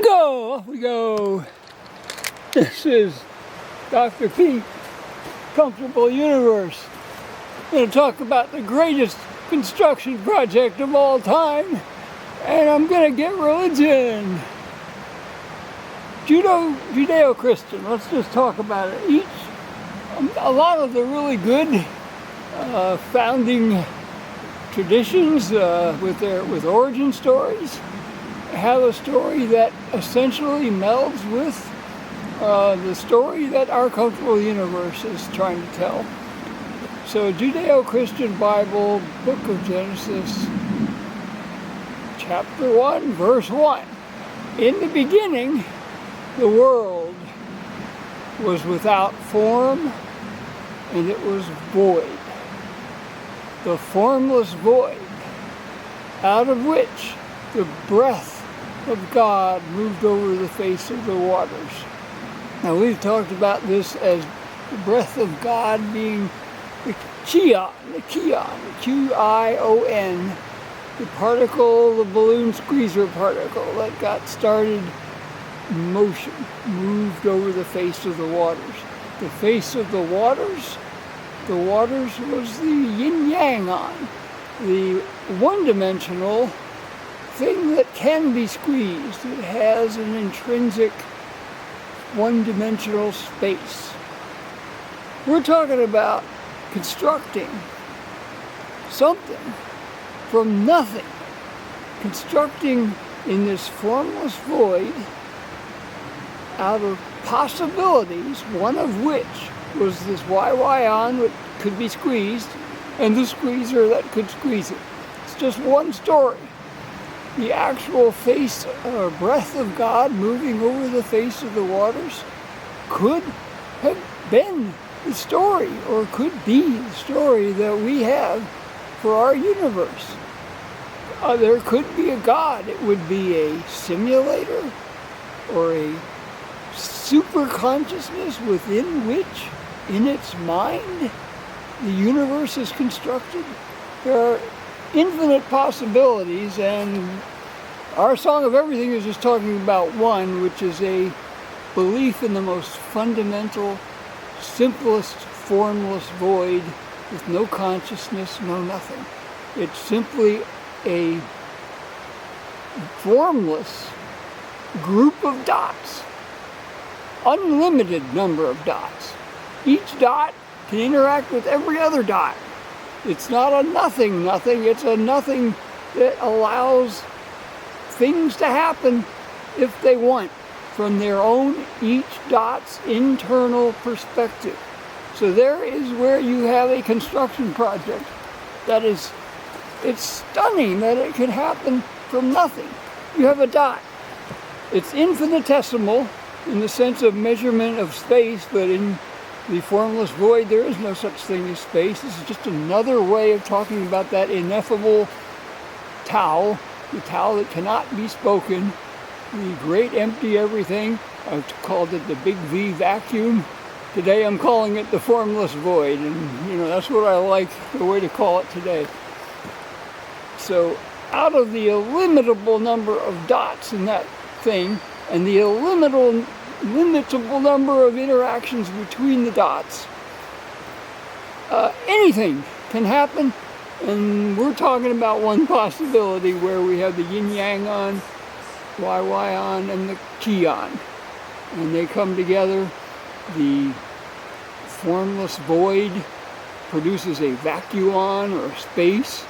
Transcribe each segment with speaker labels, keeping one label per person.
Speaker 1: Bingo! Off we go. This is Dr. P. Comfortable Universe. I'm going to talk about the greatest construction project of all time, and I'm going to get religion. Judeo-Christian. Let's just talk about it. A lot of the really good founding traditions with origin stories have a story that essentially melds with the story that our comfortable universe is trying to tell. So Judeo-Christian Bible, Book of Genesis, chapter 1, verse 1. In the beginning, the world was without form and it was void. The formless void, out of which the breath of God moved over the face of the waters. Now we've talked about this as the breath of God being the Q-ion, Q-I-O-N, the particle, the balloon squeezer particle that got started in motion, moved over the face of the waters. The face of the waters was the yin-yang-on, the one-dimensional thing that can be squeezed. It has an intrinsic one-dimensional space. We're talking about constructing something from nothing, constructing in this formless void out of possibilities, one of which was this YY-on that could be squeezed, and the squeezer that could squeeze it. It's just one story. The actual face or breath of God moving over the face of the waters could have been the story, or could be the story that we have for our universe. There could be a God. It would be a simulator or a super consciousness within which, in its mind, the universe is constructed. There are infinite possibilities, and our Song of Everything is just talking about one, which is a belief in the most fundamental, simplest, formless void with no consciousness, no nothing. It's simply a formless group of dots, unlimited number of dots. Each dot can interact with every other dot. It's not a nothing, it's a nothing that allows things to happen if they want from their own, each dot's internal perspective. So there is where you have a construction project that is, it's stunning that it can happen from nothing. You have a dot. It's infinitesimal in the sense of measurement of space, but in the formless void, there is no such thing as space. This is just another way of talking about that ineffable Tao, the Tao that cannot be spoken, the great empty everything. I've called it the big V vacuum. Today I'm calling it the formless void, and that's what I like, the way to call it today. So out of the illimitable number of dots in that thing, and the illimitable number of interactions between the dots, anything can happen. And we're talking about one possibility where we have the yin-yang-on, YY-on, and the Qi-on. And they come together. The formless void produces a vacuum-on, or space,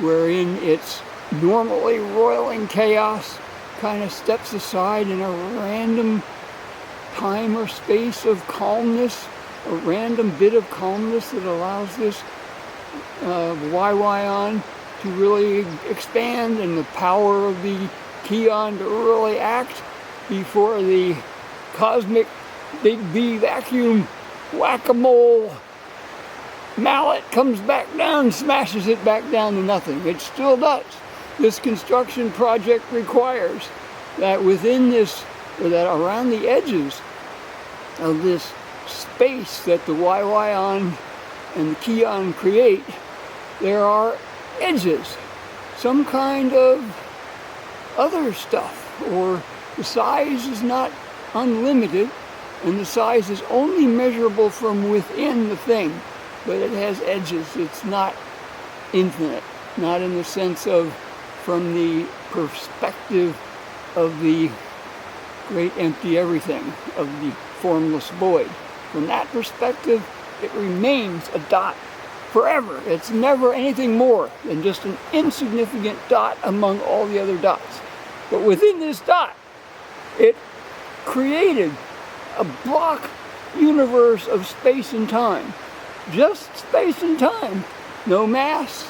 Speaker 1: wherein its normally roiling chaos kind of steps aside in a random time or space of calmness, a random bit of calmness that allows this YY-on to really expand, and the power of the Qi-on to really act before the cosmic big B vacuum whack-a-mole mallet comes back down, smashes it back down to nothing. It still does. This construction project requires that within this, or that around the edges of this space that the YY-on and the Qi-on create, there are edges, some kind of other stuff, or The size is not unlimited, and the size is only measurable from within the thing, but it has edges. It's not infinite, not in the sense of from the perspective of the great empty everything, of the formless void. From that perspective, it remains a dot forever. It's never anything more than just an insignificant dot among all the other dots. But within this dot, it created a block universe of space and time. Just space and time. No mass,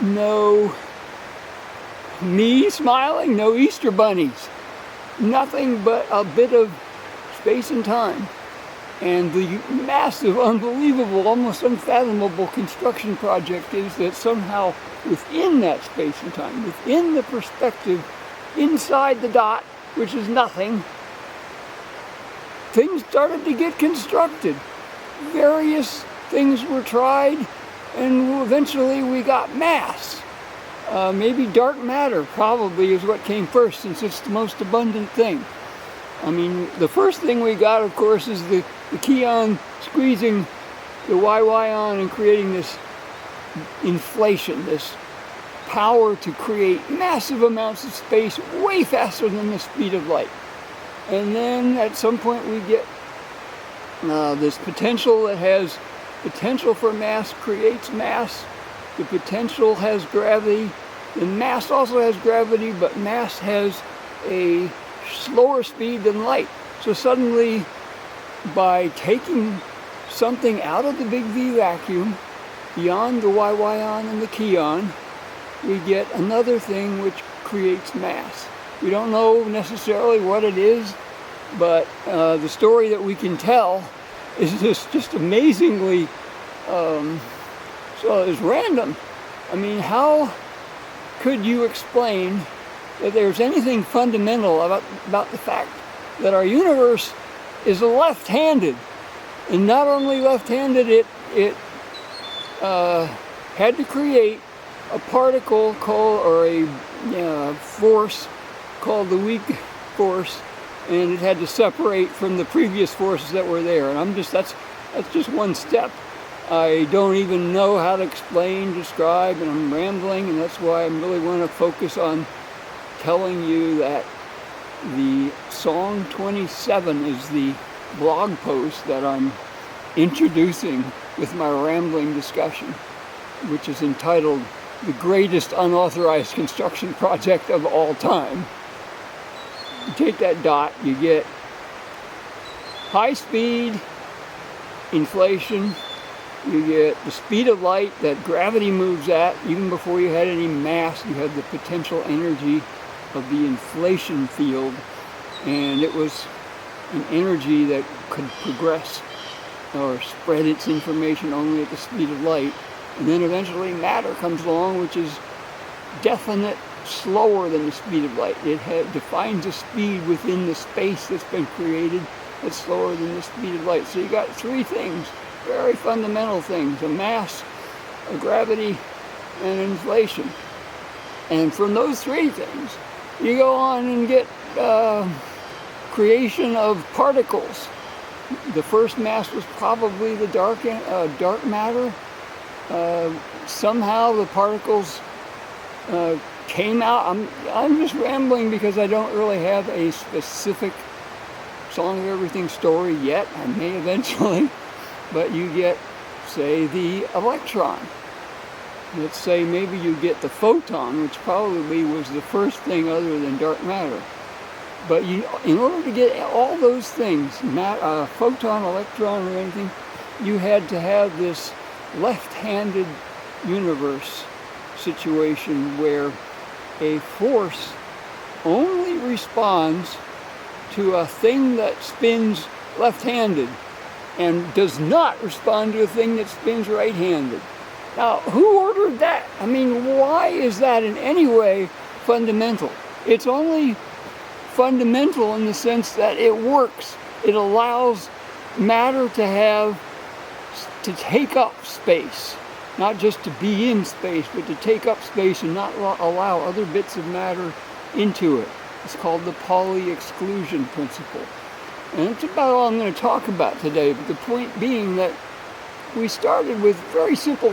Speaker 1: no me smiling, no Easter bunnies. Nothing but a bit of space and time. And the massive, unbelievable, almost unfathomable construction project is that somehow within that space and time, within the perspective, inside the dot, which is nothing, things started to get constructed. Various things were tried, and eventually we got mass. Maybe dark matter probably is what came first, since it's the most abundant thing. I mean, the first thing we got, of course, is the kaon squeezing the y-ion and creating this inflation, this power to create massive amounts of space way faster than the speed of light. And then at some point we get this potential that has potential for mass, creates mass. The potential has gravity. The mass also has gravity, but mass has a slower speed than light. So suddenly, by taking something out of the big V vacuum, beyond the y-ion and the kaon, we get another thing which creates mass. We don't know necessarily what it is, but the story that we can tell is just amazingly, so it's random. I mean, how could you explain that there's anything fundamental about the fact that our universe is left-handed? And not only left-handed, it had to create a particle called, or a force called the weak force, and it had to separate from the previous forces that were there. And that's just one step. I don't even know how to explain, describe, and I'm rambling, and that's why I really want to focus on telling you that the song 27 is the blog post that I'm introducing with my rambling discussion, which is entitled "The Greatest Unauthorized Construction Project of All Time." You take that dot, you get high speed, inflation, you get the speed of light that gravity moves at. Even before you had any mass, you had the potential energy of the inflation field, and it was an energy that could progress or spread its information only at the speed of light. And then eventually matter comes along, which is definite slower than the speed of light. It defines a speed within the space that's been created that's slower than the speed of light. So you got three things, very fundamental things: a mass, a gravity, and inflation. And from those three things, you go on and get creation of particles. The first mass was probably the dark matter. Somehow the particles came out. I'm just rambling because I don't really have a specific Song of Everything story yet. I may eventually. But you get, say, the electron. Let's say maybe you get the photon, which probably was the first thing other than dark matter. But in order to get all those things, photon, electron, or anything, you had to have this left-handed universe situation where a force only responds to a thing that spins left-handed and does not respond to a thing that spins right-handed. Now, who ordered that? I mean, why is that in any way fundamental? It's only fundamental in the sense that it works. It allows matter to take up space, not just to be in space, but to take up space and not allow other bits of matter into it. It's called the Pauli exclusion principle. And that's about all I'm going to talk about today, but the point being that we started with very simple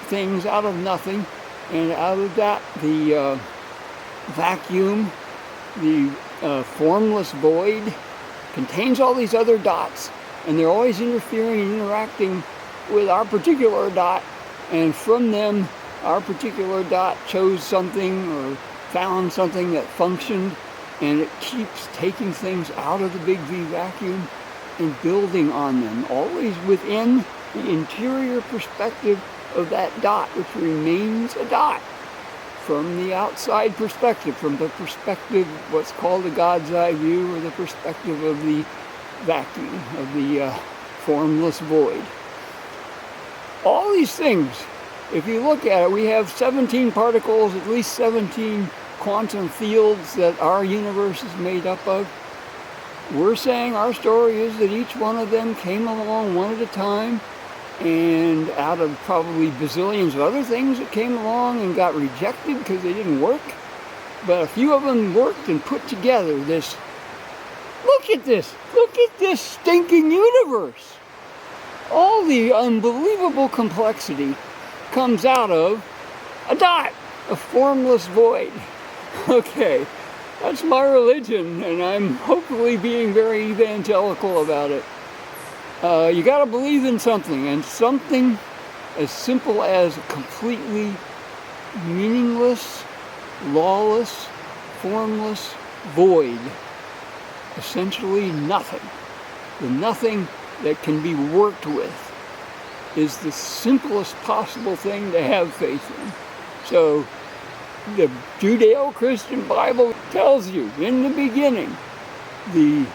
Speaker 1: things out of nothing, and out of that the vacuum, the formless void, contains all these other dots, and they're always interfering and interacting with our particular dot, and from them our particular dot chose something or found something that functioned, and it keeps taking things out of the big V vacuum and building on them, always within the interior perspective of that dot, which remains a dot. From the outside perspective, from the perspective, what's called the God's eye view, or the perspective of the vacuum, of the formless void. All these things, if you look at it, we have 17 particles, at least 17 quantum fields that our universe is made up of. We're saying our story is that each one of them came along one at a time, and out of probably bazillions of other things that came along and got rejected because they didn't work, but a few of them worked and put together this, look at this stinking universe. All the unbelievable complexity comes out of a dot, a formless void. Okay, that's my religion, and I'm hopefully being very evangelical about it. You got to believe in something, and something as simple as a completely meaningless, lawless, formless void. Essentially nothing. The nothing that can be worked with is the simplest possible thing to have faith in. So the Judeo-Christian Bible tells you, in the beginning, the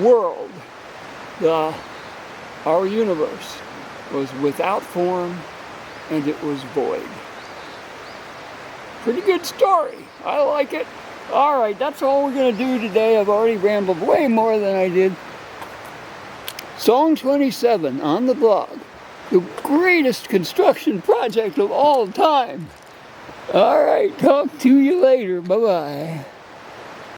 Speaker 1: world, our universe, was without form and it was void. Pretty good story. I like it. All right, that's all we're going to do today. I've already rambled way more than I did. Song 27 on the blog. The greatest construction project of all time. All right, talk to you later. Bye-bye.